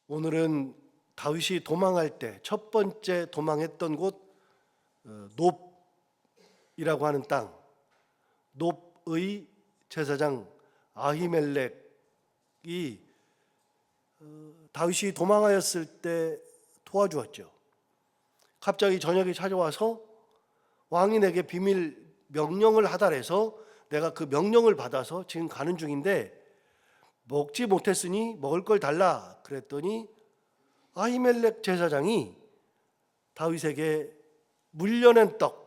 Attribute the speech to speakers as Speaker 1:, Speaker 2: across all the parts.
Speaker 1: 오늘은 다윗이 도망할 때 첫 번째 도망했던 곳 놉이라고 하는 땅, 놉의 제사장 아히멜렉이 다윗이 도망하였을 때 도와주었죠. 갑자기 저녁에 찾아와서 왕이 내게 비밀 명령을 하달해서 내가 그 명령을 받아서 지금 가는 중인데 먹지 못했으니 먹을 걸 달라 그랬더니 아히멜렉 제사장이 다윗에게 물려낸 떡,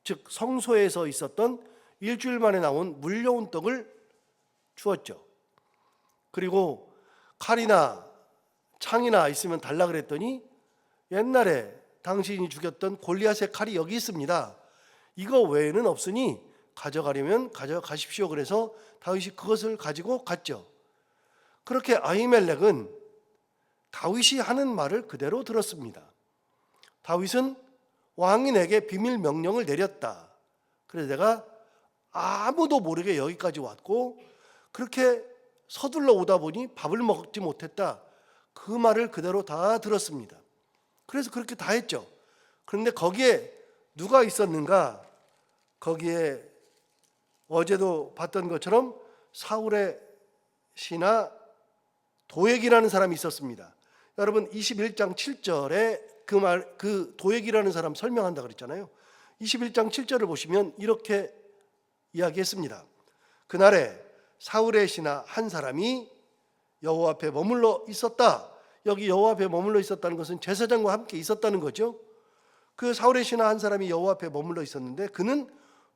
Speaker 1: 즉 성소에서 있었던 일주일 만에 나온 물려온 떡을 주었죠. 그리고 칼이나 창이나 있으면 달라 그랬더니 옛날에 당신이 죽였던 골리앗의 칼이 여기 있습니다. 이거 외에는 없으니 가져가려면 가져가십시오. 그래서 다윗이 그것을 가지고 갔죠. 그렇게 아히멜렉은 다윗이 하는 말을 그대로 들었습니다. 다윗은 왕이 내게 비밀 명령을 내렸다. 그래서 내가 아무도 모르게 여기까지 왔고 그렇게 서둘러 오다 보니 밥을 먹지 못했다. 그 말을 그대로 다 들었습니다. 그래서 그렇게 다 했죠. 그런데 거기에 누가 있었는가? 거기에 어제도 봤던 것처럼 사울의 신하 도액이라는 사람이 있었습니다. 여러분 21장 7절에 그 도액이라는 사람 설명한다 그랬잖아요. 21장 7절을 보시면 이렇게 이야기했습니다. 그날에 사울의 신하 한 사람이 여호와 앞에 머물러 있었다. 여기 여호와 앞에 머물러 있었다는 것은 제사장과 함께 있었다는 거죠. 그 사울의 신하 한 사람이 여호와 앞에 머물러 있었는데 그는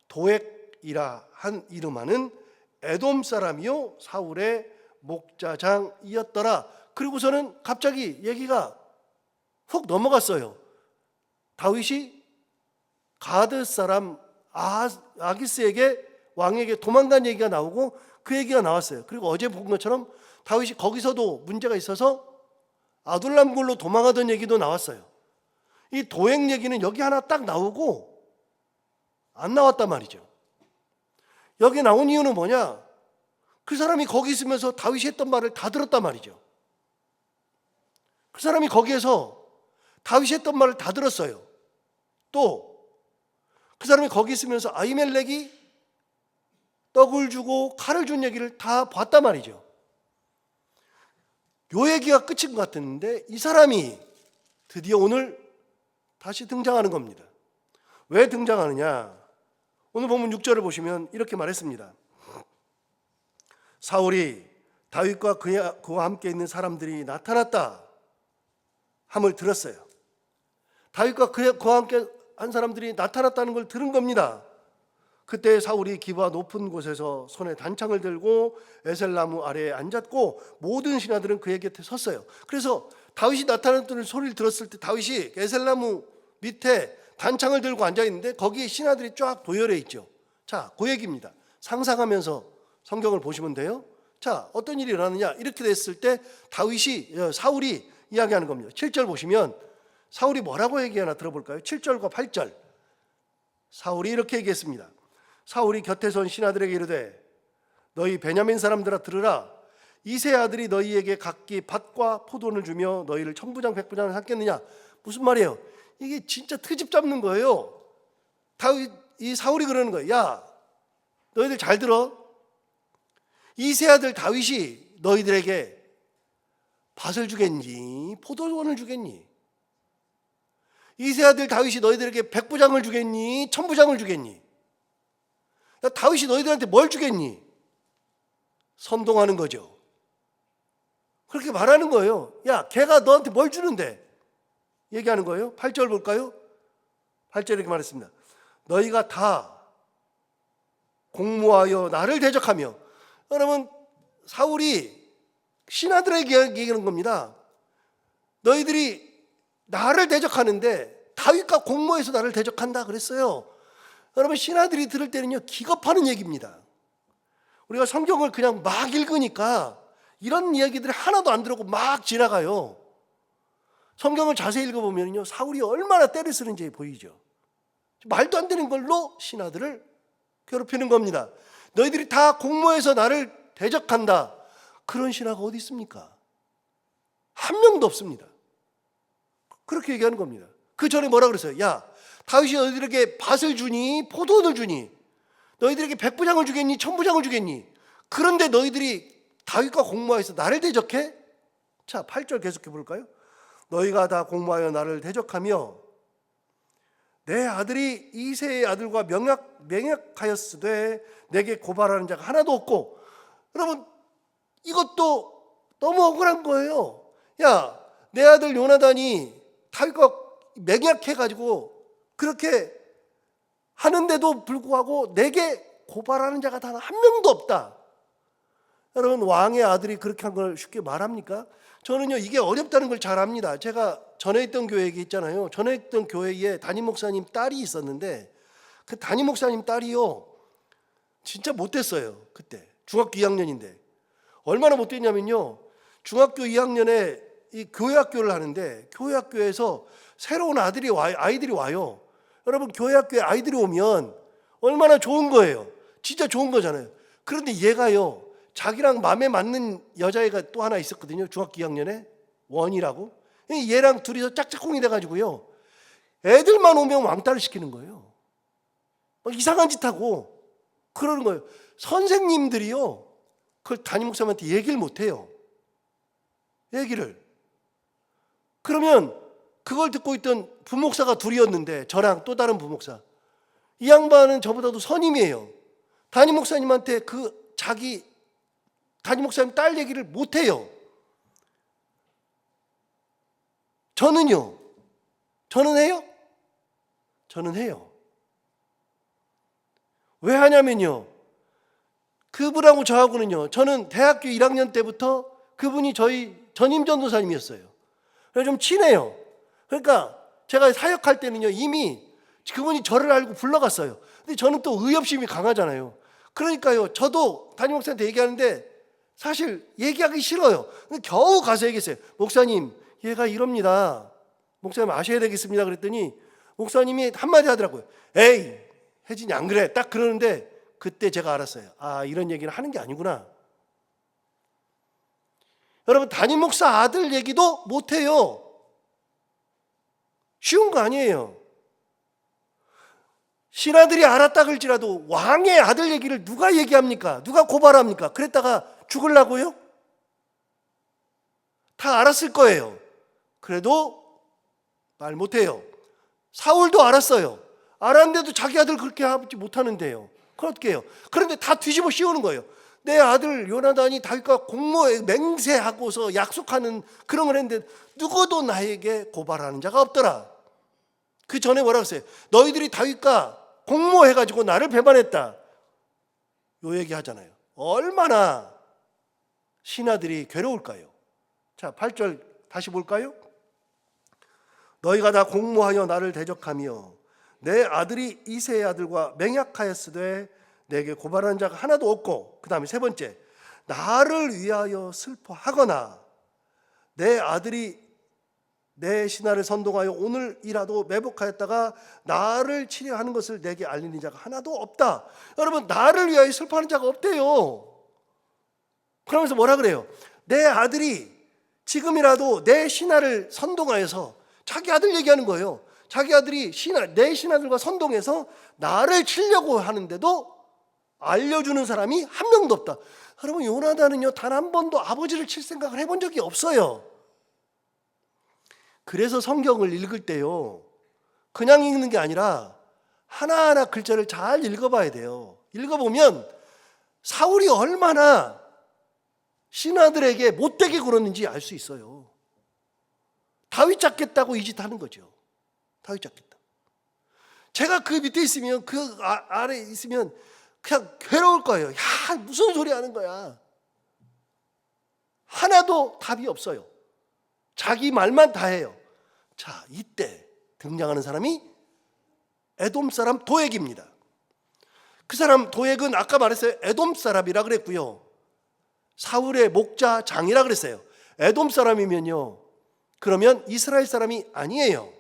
Speaker 1: 도액이라 한 이름하는 에돔 사람이요 사울의 목자장이었더라. 그리고서는 갑자기 얘기가 훅 넘어갔어요. 다윗이 가드 사람 아기스에게 왕에게 도망간 얘기가 나오고 그 얘기가 나왔어요. 그리고 어제 본 것처럼 다윗이 거기서도 문제가 있어서 아둘람굴로 도망하던 얘기도 나왔어요. 이 도액 얘기는 여기 하나 딱 나오고 안 나왔단 말이죠. 여기 나온 이유는 뭐냐? 그 사람이 거기 있으면서 다윗이 했던 말을 다 들었단 말이죠. 그 사람이 거기에서 다윗이 했던 말을 다 들었어요. 또 그 사람이 거기 있으면서 아히멜렉이 떡을 주고 칼을 준 얘기를 다 봤단 말이죠. 요 얘기가 끝인 것 같았는데 이 사람이 드디어 오늘 다시 등장하는 겁니다. 왜 등장하느냐? 오늘 본문 6절을 보시면 이렇게 말했습니다. 사울이 다윗과 그와 함께 있는 사람들이 나타났다 함을 들었어요. 다윗과 그와 함께 한 사람들이 나타났다는 걸 들은 겁니다. 그때 사울이 기브아 높은 곳에서 손에 단창을 들고 에셀나무 아래에 앉았고 모든 신하들은 그의 곁에 섰어요. 그래서 다윗이 나타났다는 소리를 들었을 때 다윗이 에셀나무 밑에 단창을 들고 앉아있는데 거기에 신하들이 쫙 도열해 있죠. 자, 그 얘기입니다. 상상하면서 성경을 보시면 돼요. 자, 어떤 일이 일어나느냐? 이렇게 됐을 때 사울이 이야기하는 겁니다. 7절 보시면 사울이 뭐라고 얘기하나 들어볼까요? 7절과 8절. 사울이 이렇게 얘기했습니다. 사울이 곁에 선 신하들에게 이르되 너희 베냐민 사람들아 들으라. 이세 아들이 너희에게 각기 밭과 포도를 주며 너희를 천부장 백부장을 삼겠느냐? 무슨 말이에요? 이게 진짜 트집 잡는 거예요. 이 사울이 그러는 거예요. 야, 너희들 잘 들어. 이세 아들 다윗이 너희들에게 밭을 주겠니? 포도원을 주겠니? 이세 아들 다윗이 너희들에게 백부장을 주겠니? 천부장을 주겠니? 야, 다윗이 너희들한테 뭘 주겠니? 선동하는 거죠. 그렇게 말하는 거예요. 야, 걔가 너한테 뭘 주는데? 얘기하는 거예요. 8절 볼까요? 8절 이렇게 말했습니다. 너희가 다 공모하여 나를 대적하며. 여러분, 사울이 신하들에게 얘기하는 겁니다. 너희들이 나를 대적하는데 다윗과 공모해서 나를 대적한다 그랬어요. 여러분, 신하들이 들을 때는요 기겁하는 얘기입니다. 우리가 성경을 그냥 막 읽으니까 이런 이야기들이 하나도 안 들어오고 막 지나가요. 성경을 자세히 읽어보면요 사울이 얼마나 때를 쓰는지 보이죠. 말도 안 되는 걸로 신하들을 괴롭히는 겁니다. 너희들이 다 공모해서 나를 대적한다. 그런 신하가 어디 있습니까? 한 명도 없습니다. 그렇게 얘기하는 겁니다. 그 전에 뭐라 그랬어요? 야, 다윗이 너희들에게 밭을 주니 포도원을 주니 너희들에게 백부장을 주겠니 천부장을 주겠니? 그런데 너희들이 다윗과 공모하여서 나를 대적해? 자, 8절 계속해 볼까요? 너희가 다 공모하여 나를 대적하며 내 아들이 이새의 아들과 맹약하였으되 내게 고발하는 자가 하나도 없고. 여러분, 이것도 너무 억울한 거예요. 야, 내 아들 요나단이 다윗과 맹약해가지고 그렇게 하는데도 불구하고 내게 고발하는 자가 단 한 명도 없다. 여러분, 왕의 아들이 그렇게 한 걸 쉽게 말합니까? 저는요, 이게 어렵다는 걸 잘 압니다. 제가 전에 있던 교회 있잖아요. 전에 있던 교회에 담임 목사님 딸이 있었는데 그 담임 목사님 딸이요, 진짜 못됐어요. 그때 중학교 2학년인데 얼마나 못됐냐면요, 중학교 2학년에 이 교회 학교를 하는데 교회 학교에서 새로운 아이들이 와요. 여러분, 교회 학교에 아이들이 오면 얼마나 좋은 거예요. 진짜 좋은 거잖아요. 그런데 얘가요, 자기랑 마음에 맞는 여자애가 또 하나 있었거든요. 중학교 2학년에 원이라고. 얘랑 둘이서 짝짝꿍이 돼가지고요, 애들만 오면 왕따를 시키는 거예요. 막 이상한 짓 하고 그러는 거예요. 선생님들이요, 그걸 담임 목사님한테 얘기를 못 해요. 얘기를. 그러면 그걸 듣고 있던 부목사가 둘이었는데, 저랑 또 다른 부목사, 이 양반은 저보다도 선임이에요. 담임 목사님한테 자기 담임 목사님 딸 얘기를 못 해요. 저는요, 저는 해요? 저는 해요. 왜 하냐면요, 그분하고 저하고는요, 저는 대학교 1학년 때부터 그분이 저희 전임 전도사님이었어요. 그래서 좀 친해요. 그러니까 제가 사역할 때는요, 이미 그분이 저를 알고 불러갔어요. 근데 저는 또 의협심이 강하잖아요. 그러니까요, 저도 담임 목사님한테 얘기하는데 사실 얘기하기 싫어요. 근데 겨우 가서 얘기했어요. 목사님, 얘가 이럽니다. 목사님 아셔야 되겠습니다. 그랬더니 목사님이 한마디 하더라고요. 에이, 혜진이 안 그래. 딱 그러는데 그때 제가 알았어요. 아, 이런 얘기를 하는 게 아니구나. 여러분, 담임 목사 아들 얘기도 못해요. 쉬운 거 아니에요. 신하들이 알았다 그럴지라도 왕의 아들 얘기를 누가 얘기합니까? 누가 고발합니까? 그랬다가 죽으려고요? 다 알았을 거예요. 그래도 말 못해요. 사울도 알았어요. 알았는데도 자기 아들 그렇게 하지 못하는데요. 그럼 어떻게 해요? 그런데 다 뒤집어 씌우는 거예요. 내 아들 요나단이 다윗과 공모에 맹세하고서 약속하는 그런 걸 했는데 누구도 나에게 고발하는 자가 없더라. 그 전에 뭐라고 했어요? 너희들이 다윗과 공모해가지고 나를 배반했다. 요 얘기 하잖아요. 얼마나 신하들이 괴로울까요? 자, 8절 다시 볼까요? 너희가 다 공모하여 나를 대적하며 내 아들이 이새의 아들과 맹약하였으되 내게 고발하는 자가 하나도 없고, 그 다음에 세 번째, 나를 위하여 슬퍼하거나 내 아들이 내 신하를 선동하여 오늘이라도 매복하였다가 나를 치려하는 것을 내게 알리는 자가 하나도 없다. 여러분, 나를 위하여 슬퍼하는 자가 없대요. 그러면서 뭐라 그래요? 내 아들이 지금이라도 내 신하를 선동하여서, 자기 아들 얘기하는 거예요. 자기 아들이 내 신하들과 선동해서 나를 치려고 하는데도 알려주는 사람이 한 명도 없다. 여러분, 요나단은요, 단 한 번도 아버지를 칠 생각을 해본 적이 없어요. 그래서 성경을 읽을 때요, 그냥 읽는 게 아니라 하나하나 글자를 잘 읽어봐야 돼요. 읽어보면 사울이 얼마나 신하들에게 못되게 굴었는지 알 수 있어요. 다윗 잡겠다고 이 짓 하는 거죠. 다윗 잡겠다. 제가 그 밑에 있으면, 그 아래 있으면 그냥 괴로울 거예요. 야, 무슨 소리 하는 거야. 하나도 답이 없어요. 자기 말만 다 해요. 자, 이때 등장하는 사람이 에돔 사람 도액입니다. 그 사람 도액은 아까 말했어요. 에돔 사람이라 그랬고요, 사울의 목자장이라 그랬어요. 에돔 사람이면요, 그러면 이스라엘 사람이 아니에요.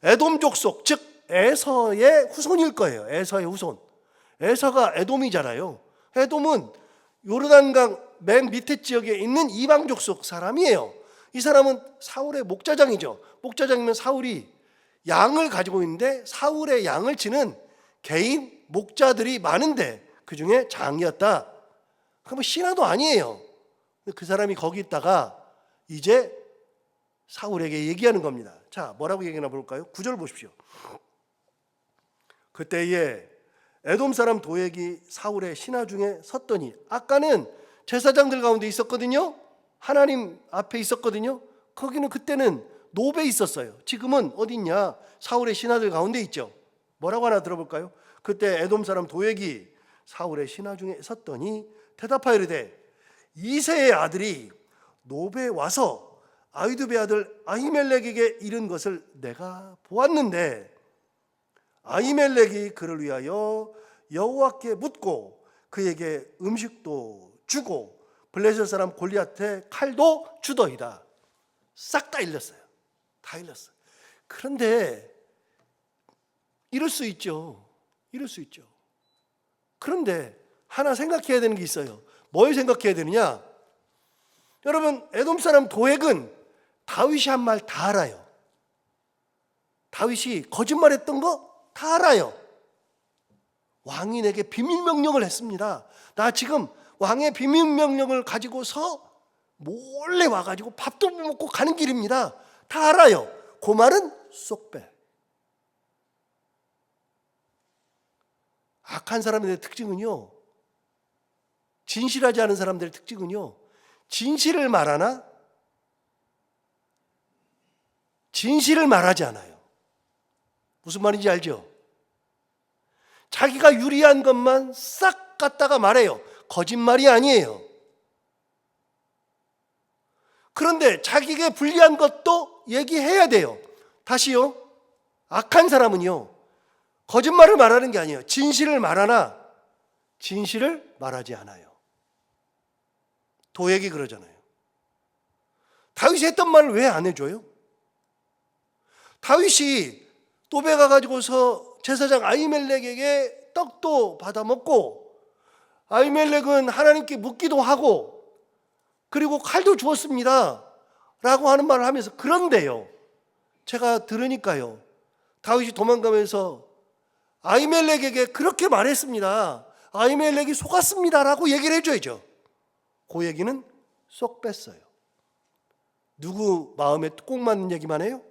Speaker 1: 에돔 족속, 즉 에서의 후손일 거예요. 에서의 후손. 에서가 에돔이잖아요. 에돔은 요르단강 맨 밑에 지역에 있는 이방 족속 사람이에요. 이 사람은 사울의 목자장이죠. 목자장이면 사울이 양을 가지고 있는데 사울의 양을 치는 개인 목자들이 많은데 그 중에 장이었다. 그럼 신하도 아니에요. 그 사람이 거기 있다가 이제 사울에게 얘기하는 겁니다. 자, 뭐라고 얘기하나 볼까요? 9절 보십시오. 그때에 에돔 사람 도액이 사울의 신하 중에 섰더니, 아까는 제사장들 가운데 있었거든요. 하나님 앞에 있었거든요. 거기는 그때는 노베에 있었어요. 지금은 어디 있냐? 사울의 신하들 가운데 있죠. 뭐라고 하나 들어볼까요? 그때 에돔 사람 도액이 사울의 신하 중에 섰더니 대답하여 이르되, 이새의 아들이 노베에 와서 아히두베 아들 아히멜렉에게 이른 것을 내가 보았는데, 아히멜렉이 그를 위하여 여호와께 묻고 그에게 음식도 주고 블레셋 사람 골리앗의 칼도 주더이다. 싹 다 일렀어요. 다 일렀어요. 그런데 이럴 수 있죠. 이럴 수 있죠. 그런데 하나 생각해야 되는 게 있어요. 뭘 생각해야 되느냐? 여러분, 에돔 사람 도액은 다윗이 한 말 다 알아요. 다윗이 거짓말했던 거 다 알아요. 왕이 내게 비밀 명령을 했습니다. 나 지금 왕의 비밀 명령을 가지고서 몰래 와가지고 밥도 못 먹고 가는 길입니다. 다 알아요. 그 말은 쏙 빼. 악한 사람들의 특징은요, 진실하지 않은 사람들의 특징은요, 진실을 말하나 진실을 말하지 않아요. 무슨 말인지 알죠? 자기가 유리한 것만 싹 갖다가 말해요. 거짓말이 아니에요. 그런데 자기에게 불리한 것도 얘기해야 돼요. 다시요, 악한 사람은요, 거짓말을 말하는 게 아니에요. 진실을 말하나 진실을 말하지 않아요. 도액이 그러잖아요. 다윗이 했던 말을 왜 안 해줘요? 다윗이 노베 가가지고서 제사장 아히멜렉에게 떡도 받아 먹고, 아히멜렉은 하나님께 묻기도 하고, 그리고 칼도 주었습니다 라고 하는 말을 하면서, 그런데요, 제가 들으니까요, 다윗이 도망가면서 아히멜렉에게 그렇게 말했습니다, 아히멜렉이 속았습니다 라고 얘기를 해줘야죠. 그 얘기는 쏙 뺐어요. 누구 마음에 꼭 맞는 얘기만 해요?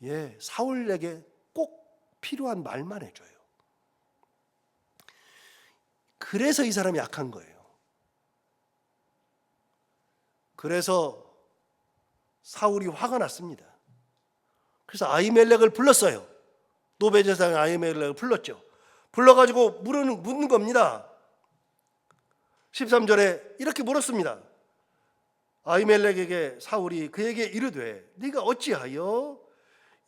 Speaker 1: 예, 사울에게 꼭 필요한 말만 해줘요. 그래서 이 사람이 약한 거예요. 그래서 사울이 화가 났습니다. 그래서 아히멜렉을 불렀어요. 노베 제사장 아히멜렉을 불렀죠. 불러가지고 묻는 겁니다. 13절에 이렇게 물었습니다. 아히멜렉에게 사울이 그에게 이르되, 네가 어찌하여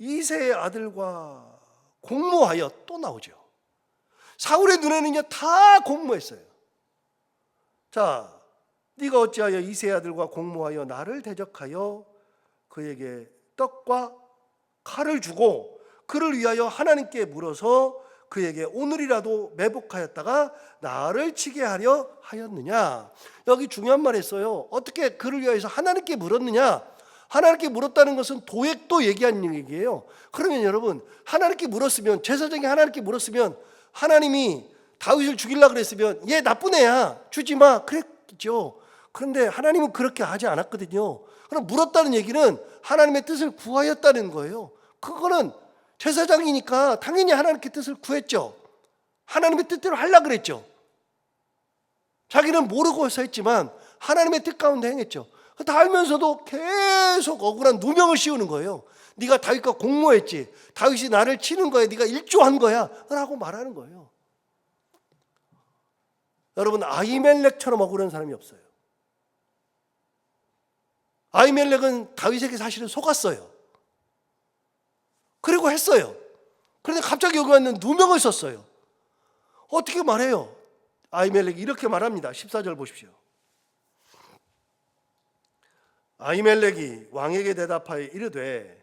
Speaker 1: 이새의 아들과 공모하여, 또 나오죠. 사울의 눈에는요 다 공모했어요. 자, 네가 어찌하여 이새의 아들과 공모하여 나를 대적하여 그에게 떡과 칼을 주고 그를 위하여 하나님께 물어서 그에게 오늘이라도 매복하였다가 나를 치게 하려 하였느냐. 여기 중요한 말 했어요. 어떻게 그를 위하여서 하나님께 물었느냐. 하나님께 물었다는 것은 도액도 얘기한 얘기예요. 그러면 여러분, 하나님께 물었으면, 제사장이 하나님께 물었으면, 하나님이 다윗을 죽이려고 그랬으면 얘 나쁜 애야, 주지 마, 그랬죠. 그런데 하나님은 그렇게 하지 않았거든요. 그럼 물었다는 얘기는 하나님의 뜻을 구하였다는 거예요. 그거는 제사장이니까 당연히 하나님께 뜻을 구했죠. 하나님의 뜻대로 하려고 그랬죠. 자기는 모르고서 했지만 하나님의 뜻 가운데 행했죠. 다 알면서도 계속 억울한 누명을 씌우는 거예요. 네가 다윗과 공모했지, 다윗이 나를 치는 거야, 네가 일조한 거야 라고 말하는 거예요. 여러분, 아히멜렉처럼 억울한 사람이 없어요. 아히멜렉은 다윗에게 사실은 속았어요. 그리고 했어요. 그런데 갑자기 여기 왔는 누명을 썼어요. 어떻게 말해요? 아히멜렉이 이렇게 말합니다. 14절 보십시오. 아히멜렉이 왕에게 대답하여 이르되,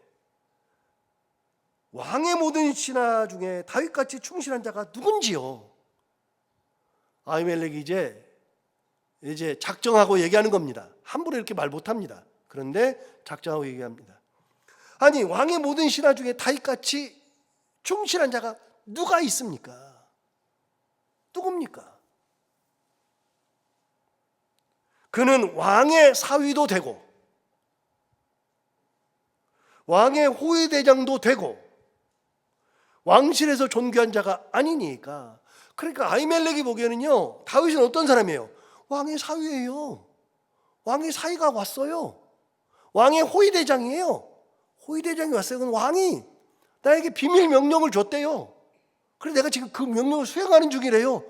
Speaker 1: 왕의 모든 신하 중에 다윗같이 충실한 자가 누군지요? 아히멜렉이 이제 이제 작정하고 얘기하는 겁니다. 함부로 이렇게 말 못합니다. 그런데 작정하고 얘기합니다. 아니, 왕의 모든 신하 중에 다윗같이 충실한 자가 누가 있습니까? 누굽니까? 그는 왕의 사위도 되고 왕의 호위대장도 되고 왕실에서 존귀한 자가 아니니까. 그러니까 아히멜렉이 보기에는요, 다윗은 어떤 사람이에요? 왕의 사위예요. 왕의 사위가 왔어요. 왕의 호위대장이에요. 호위대장이 왔어요. 그건 왕이 나에게 비밀 명령을 줬대요. 그래서 내가 지금 그 명령을 수행하는 중이래요.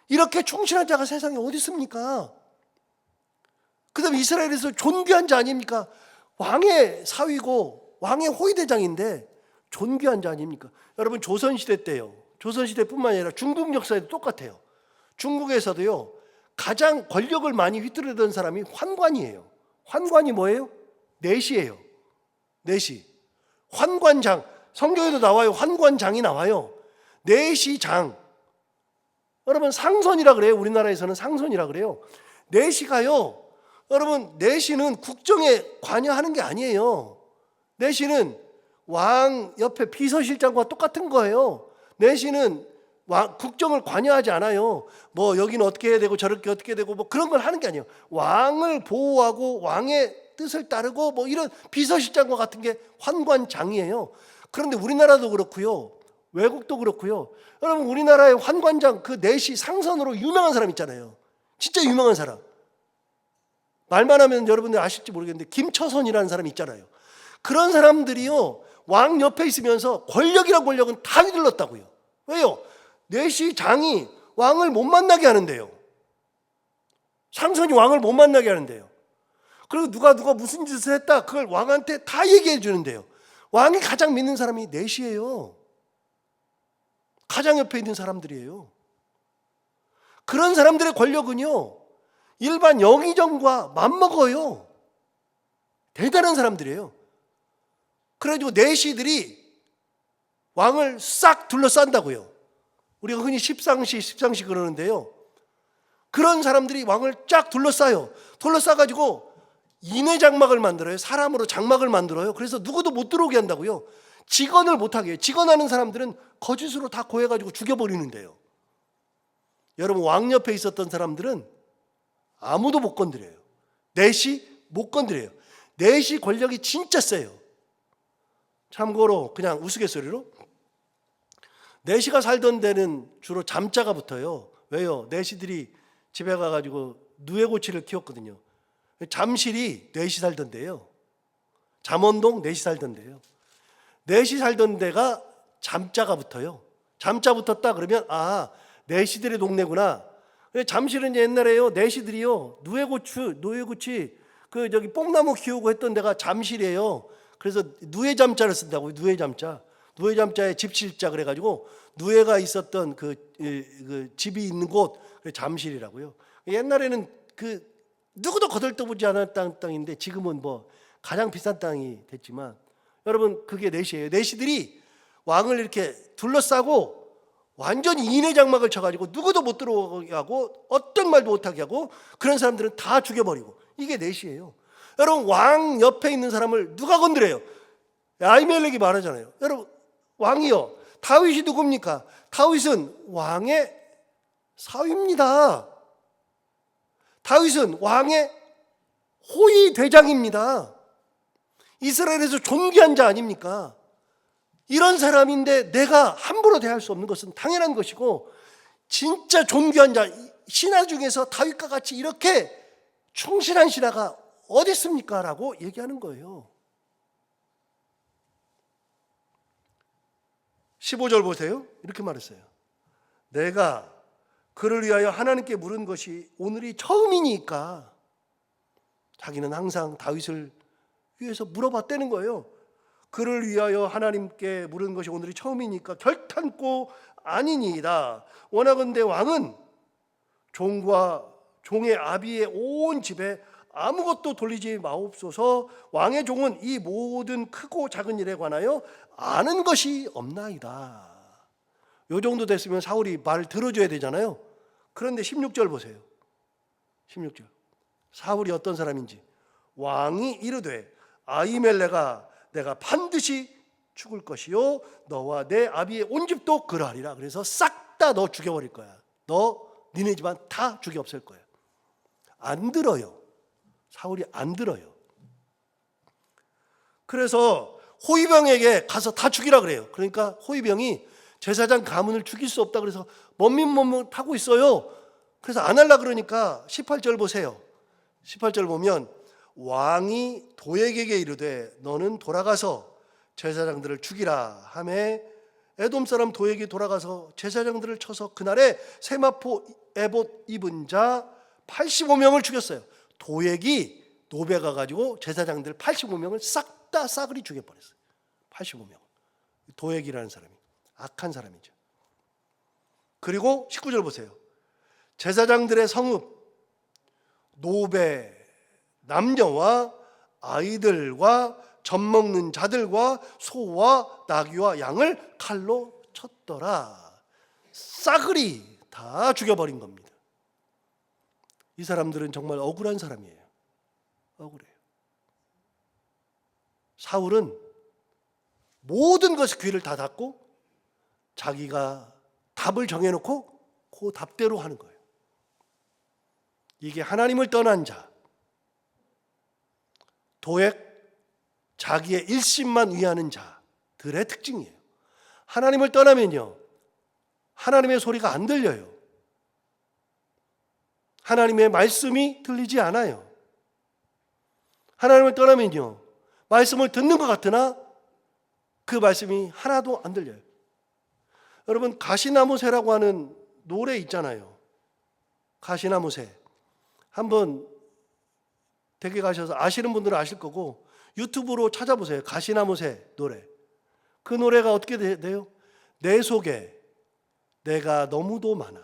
Speaker 1: 이렇게 충실한 자가 세상에 어디 있습니까? 그 다음에 이스라엘에서 존귀한 자 아닙니까? 왕의 사위고 왕의 호위대장인데 존귀한 자 아닙니까? 여러분, 조선시대 때요, 조선시대뿐만 아니라 중국 역사에도 똑같아요. 중국에서도요, 가장 권력을 많이 휘두르던 사람이 환관이에요. 환관이 뭐예요? 내시예요. 내시. 환관장. 성경에도 나와요. 환관장이 나와요. 내시장. 여러분, 상선이라 그래요. 우리나라에서는 상선이라 그래요. 내시가요, 여러분, 내시는 국정에 관여하는 게 아니에요. 내시는 왕 옆에 비서실장과 똑같은 거예요. 내시는 국정을 관여하지 않아요. 뭐 여기는 어떻게 해야 되고 저렇게 어떻게 되고 뭐 그런 걸 하는 게 아니에요. 왕을 보호하고 왕의 뜻을 따르고 뭐 이런 비서실장과 같은 게 환관장이에요. 그런데 우리나라도 그렇고요, 외국도 그렇고요. 여러분, 우리나라의 환관장, 그 내시 상선으로 유명한 사람 있잖아요. 진짜 유명한 사람. 말만 하면 여러분들 아실지 모르겠는데 김처선이라는 사람이 있잖아요. 그런 사람들이요, 왕 옆에 있으면서 권력이란 권력은 다 휘둘렀다고요. 왜요? 내시장이 왕을 못 만나게 하는데요. 상선이 왕을 못 만나게 하는데요. 그리고 누가 무슨 짓을 했다, 그걸 왕한테 다 얘기해 주는데요. 왕이 가장 믿는 사람이 내시예요. 가장 옆에 있는 사람들이에요. 그런 사람들의 권력은요, 일반 영의정과 맞먹어요. 대단한 사람들이에요. 그래가지고 내시들이 왕을 싹 둘러싼다고요. 우리가 흔히 십상시 그러는데요, 그런 사람들이 왕을 쫙 둘러싸요. 둘러싸가지고 인외 장막을 만들어요. 사람으로 장막을 만들어요. 그래서 누구도 못 들어오게 한다고요. 직언을 못하게 해요. 직언하는 사람들은 거짓으로 다 고해가지고 죽여버리는데요. 여러분, 왕 옆에 있었던 사람들은 아무도 못 건드려요. 내시 못 건드려요. 내시 권력이 진짜 세요. 참고로 그냥 우스갯소리로, 내시가 살던 데는 주로 잠자가 붙어요. 왜요? 내시들이 집에 가가지고 누에고치를 키웠거든요. 잠실이 내시 살던 데예요. 잠원동 내시 살던 데예요. 내시 살던 데가 잠자가 붙어요. 잠자 붙었다 그러면 내시들의 동네구나. 잠실은 옛날에요, 내시들이요, 누에고치 그 저기 뽕나무 키우고 했던 데가 잠실이에요. 그래서 누에잠자를 쓴다고요. 누에잠자에 집실자 그래가지고 누에가 있었던 그 집이 있는 곳, 잠실이라고요. 옛날에는 그 누구도 거들떠보지 않았던 땅인데 지금은 뭐 가장 비싼 땅이 됐지만, 여러분, 그게 내시예요. 내시들이 왕을 이렇게 둘러싸고 완전히 인외 장막을 쳐가지고 누구도 못 들어오게 하고 어떤 말도 못하게 하고, 그런 사람들은 다 죽여버리고, 이게 내시예요. 여러분, 왕 옆에 있는 사람을 누가 건드려요? 아히멜렉이 말하잖아요. 여러분, 왕이요, 다윗이 누굽니까? 다윗은 왕의 사위입니다. 다윗은 왕의 호위 대장입니다. 이스라엘에서 존귀한 자 아닙니까? 이런 사람인데 내가 함부로 대할 수 없는 것은 당연한 것이고, 진짜 존귀한 자, 신하 중에서 다윗과 같이 이렇게 충실한 신하가 어디 있습니까? 라고 얘기하는 거예요. 15절 보세요. 이렇게 말했어요. 내가 그를 위하여 하나님께 물은 것이 오늘이 처음이니까. 자기는 항상 다윗을 위해서 물어봤다는 거예요. 그를 위하여 하나님께 물은 것이 오늘이 처음이니까 결탄코 아니니이다. 원하건대 왕은 종과 종의 아비의 온 집에 아무것도 돌리지 마옵소서. 왕의 종은 이 모든 크고 작은 일에 관하여 아는 것이 없나이다. 요 정도 됐으면 사울이 말 들어줘야 되잖아요. 그런데 16절 보세요. 16절. 사울이 어떤 사람인지. 왕이 이르되 아히멜렉아 내가 반드시 죽을 것이요 너와 내 아비의 온 집도 그러하리라. 그래서 싹 다 너 죽여버릴 거야. 니네 집안 다 죽여 없앨 거야. 안 들어요. 사울이 안 들어요. 그래서 호위병에게 가서 다 죽이라 그래요. 그러니까 호위병이 제사장 가문을 죽일 수 없다 그래서 머뭇머뭇하고 있어요. 그래서 안 하려고 그러니까 18절 보세요. 18절 보면 왕이 도액에게 이르되 너는 돌아가서 제사장들을 죽이라 하매 에돔 사람 도액이 돌아가서 제사장들을 쳐서 그날에 세마포 에봇 입은 자 85명을 죽였어요. 도액이 노베가 가지고 제사장들 85명을 싹 다 싸그리 죽여버렸어요. 85명. 도액이라는 사람이 악한 사람이죠. 그리고 19절 보세요. 제사장들의 성읍 노베 남녀와 아이들과 젖 먹는 자들과 소와 나귀와 양을 칼로 쳤더라. 싸그리 다 죽여버린 겁니다. 이 사람들은 정말 억울한 사람이에요. 억울해요. 사울은 모든 것에 귀를 다 닫고 자기가 답을 정해놓고 그 답대로 하는 거예요. 이게 하나님을 떠난 자, 도액, 자기의 일심만 위하는 자들의 특징이에요. 하나님을 떠나면요, 하나님의 소리가 안 들려요. 하나님의 말씀이 들리지 않아요. 하나님을 떠나면요, 말씀을 듣는 것 같으나 그 말씀이 하나도 안 들려요. 여러분, 가시나무새라고 하는 노래 있잖아요. 가시나무새. 한번 댁에 가셔서 아시는 분들은 아실 거고 유튜브로 찾아보세요. 가시나무새 노래. 그 노래가 어떻게 돼요? 내 속에 내가 너무도 많아.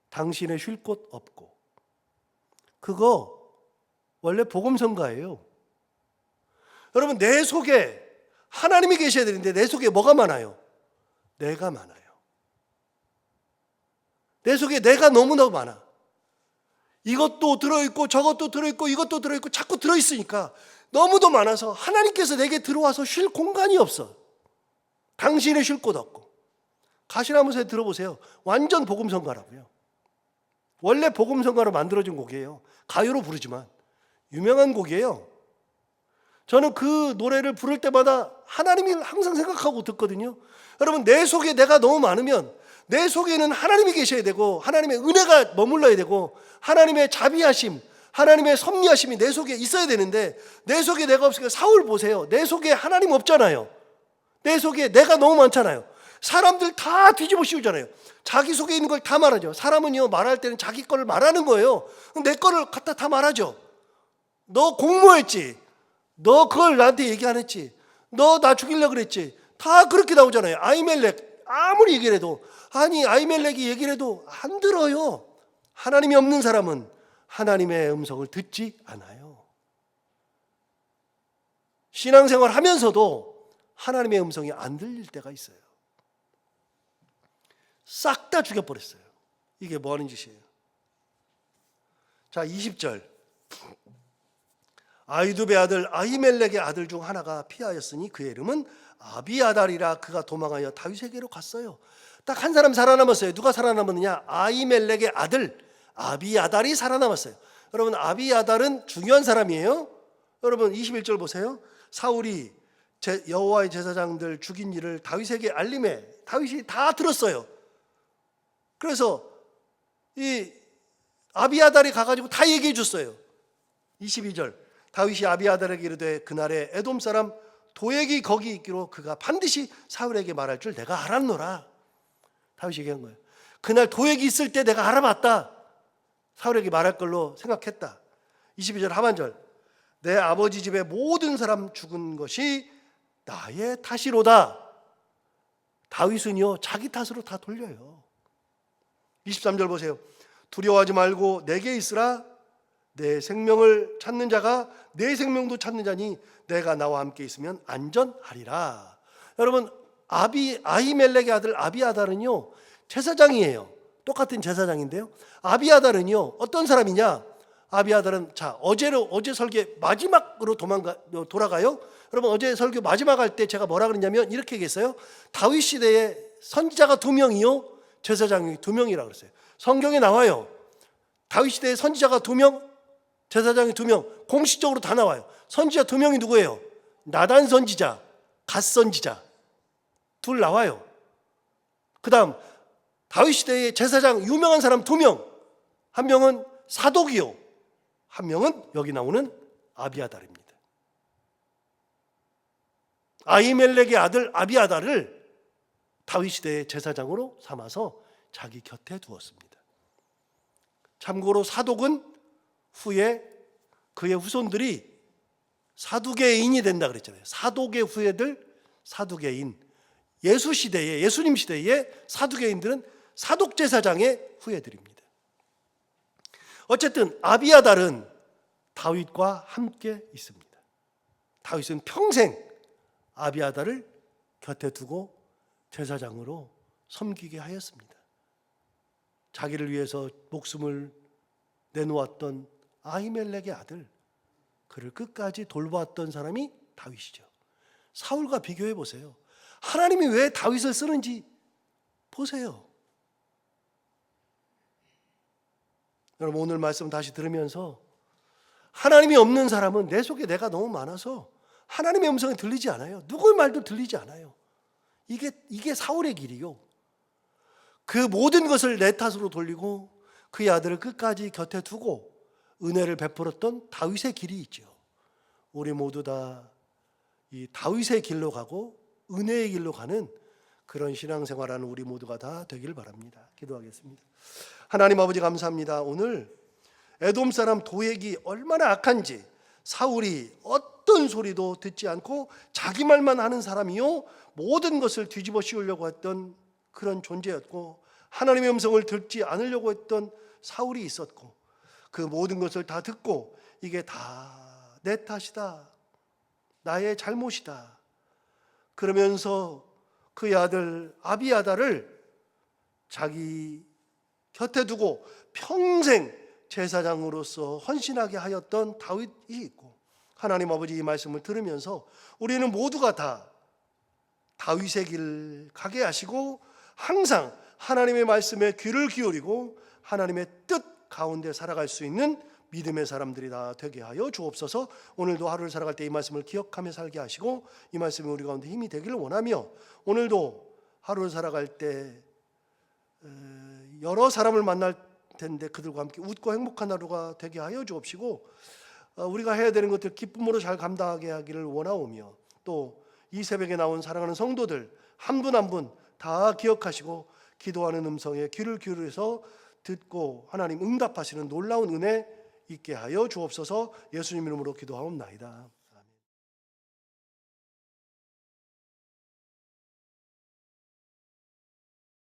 Speaker 1: 당신의 쉴 곳 없고. 그거 원래 복음성가예요. 여러분, 내 속에 하나님이 계셔야 되는데 내 속에 뭐가 많아요? 내가 많아요. 내 속에 내가 너무나 많아. 이것도 들어있고 저것도 들어있고 이것도 들어있고 자꾸 들어있으니까 너무도 많아서 하나님께서 내게 들어와서 쉴 공간이 없어. 당신의 쉴 곳 없고. 가시나무새 들어보세요. 완전 복음성가라고요. 원래 복음성가로 만들어진 곡이에요. 가요로 부르지만 유명한 곡이에요. 저는 그 노래를 부를 때마다 하나님을 항상 생각하고 듣거든요. 여러분, 내 속에 내가 너무 많으면 내 속에는 하나님이 계셔야 되고 하나님의 은혜가 머물러야 되고 하나님의 자비하심, 하나님의 섭리하심이 내 속에 있어야 되는데 내 속에 내가 없으니까 사울 보세요. 내 속에 하나님 없잖아요. 내 속에 내가 너무 많잖아요. 사람들 다 뒤집어 씌우잖아요. 자기 속에 있는 걸 다 말하죠. 사람은요, 말할 때는 자기 거를 말하는 거예요. 내 거를 갖다 다 말하죠. 너 공모했지. 너 그걸 나한테 얘기 안 했지. 너 나 죽이려고 그랬지. 다 그렇게 나오잖아요. 아히멜렉 아무리 얘기를 해도, 아니 아히멜렉이 얘기를 해도 안 들어요. 하나님이 없는 사람은 하나님의 음성을 듣지 않아요. 신앙생활 하면서도 하나님의 음성이 안 들릴 때가 있어요. 싹 다 죽여버렸어요. 이게 뭐 하는 짓이에요? 자, 20절. 아히두베 아들 아히멜렉의 아들 중 하나가 피하였으니 그의 이름은 아비아달이라. 그가 도망하여 다윗에게로 갔어요. 딱 한 사람 살아남았어요. 누가 살아남았느냐? 아히멜렉의 아들 아비아달이 살아남았어요. 여러분, 아비아달은 중요한 사람이에요. 여러분, 21절 보세요. 사울이 여호와의 제사장들 죽인 일을 다윗에게 알림해 다윗이 다 들었어요. 그래서 이 아비아달이 가가지고 다 얘기해 줬어요. 22절. 다윗이 아비아달에게 이르되 그날에 에돔 사람 도액이 거기 있기로 그가 반드시 사울에게 말할 줄 내가 알았노라. 다윗이 얘기한 거예요. 그날 도액이 있을 때 내가 알아봤다. 사울에게 말할 걸로 생각했다. 22절 하반절. 내 아버지 집의 모든 사람 죽은 것이 나의 탓이로다. 다윗은요, 자기 탓으로 다 돌려요. 23절 보세요. 두려워하지 말고 내게 있으라. 내 생명을 찾는 자가 내 생명도 찾는 자니 내가 나와 함께 있으면 안전하리라. 여러분, 아히멜렉의 아들 아비아달은요, 제사장이에요. 똑같은 제사장인데요. 아비아달은요, 어떤 사람이냐? 아비아달은 어제 설교 마지막으로 돌아가요. 여러분, 어제 설교 마지막 할 때 제가 뭐라 그랬냐면 이렇게 얘기했어요. 다윗 시대에 선지자가 2명이요, 제사장이 2명이라고 그랬어요. 성경에 나와요. 다윗 시대에 선지자가 2명, 제사장이 2명, 공식적으로 다 나와요. 선지자 2명이 누구예요? 나단 선지자, 갓 선지자 둘 나와요. 그 다음 다윗 시대의 제사장 유명한 사람 2명, 한 명은 사독이요, 한 명은 여기 나오는 아비아달입니다. 아히멜렉의 아들 아비아달을 다윗 시대의 제사장으로 삼아서 자기 곁에 두었습니다. 참고로 사독은 후에 그의 후손들이 사두개인이 된다 그랬잖아요. 사독의 후예들, 사두개인. 예수님 시대의 사두개인들은 사독 제사장의 후예들입니다. 어쨌든 아비아달은 다윗과 함께 있습니다. 다윗은 평생 아비아달을 곁에 두고 제사장으로 섬기게 하였습니다. 자기를 위해서 목숨을 내놓았던 아히멜렉의 아들, 그를 끝까지 돌보았던 사람이 다윗이죠. 사울과 비교해 보세요. 하나님이 왜 다윗을 쓰는지 보세요. 여러분, 오늘 말씀 다시 들으면서 하나님이 없는 사람은 내 속에 내가 너무 많아서 하나님의 음성이 들리지 않아요. 누구의 말도 들리지 않아요. 이게 사울의 길이요. 그 모든 것을 내 탓으로 돌리고 그의 아들을 끝까지 곁에 두고 은혜를 베풀었던 다윗의 길이 있죠. 우리 모두 다 이 다윗의 길로 가고 은혜의 길로 가는 그런 신앙생활하는 우리 모두가 다 되길 바랍니다. 기도하겠습니다. 하나님 아버지, 감사합니다. 오늘 에돔 사람 도액이 얼마나 악한지, 사울이 어떤 소리도 듣지 않고 자기 말만 하는 사람이요, 모든 것을 뒤집어 씌우려고 했던 그런 존재였고, 하나님의 음성을 듣지 않으려고 했던 사울이 있었고, 그 모든 것을 다 듣고 이게 다 내 탓이다, 나의 잘못이다 그러면서 그의 아들 아비아달을 자기 곁에 두고 평생 제사장으로서 헌신하게 하였던 다윗이 있고, 하나님 아버지, 이 말씀을 들으면서 우리는 모두가 다 다윗의 길 가게 하시고 항상 하나님의 말씀에 귀를 기울이고 하나님의 뜻 가운데 살아갈 수 있는 믿음의 사람들이 다 되게 하여 주옵소서. 오늘도 하루를 살아갈 때 이 말씀을 기억하며 살게 하시고 이 말씀이 우리 가운데 힘이 되기를 원하며, 오늘도 하루를 살아갈 때 여러 사람을 만날 텐데 그들과 함께 웃고 행복한 하루가 되게 하여 주옵시고, 우리가 해야 되는 것들 기쁨으로 잘 감당하게 하기를 원하오며, 또 이 새벽에 나온 사랑하는 성도들 한 분 한 분 다 기억하시고 기도하는 음성에 귀를 기울여서 듣고 하나님 응답하시는 놀라운 은혜 있게 하여 주옵소서. 예수님 이름으로 기도하옵나이다.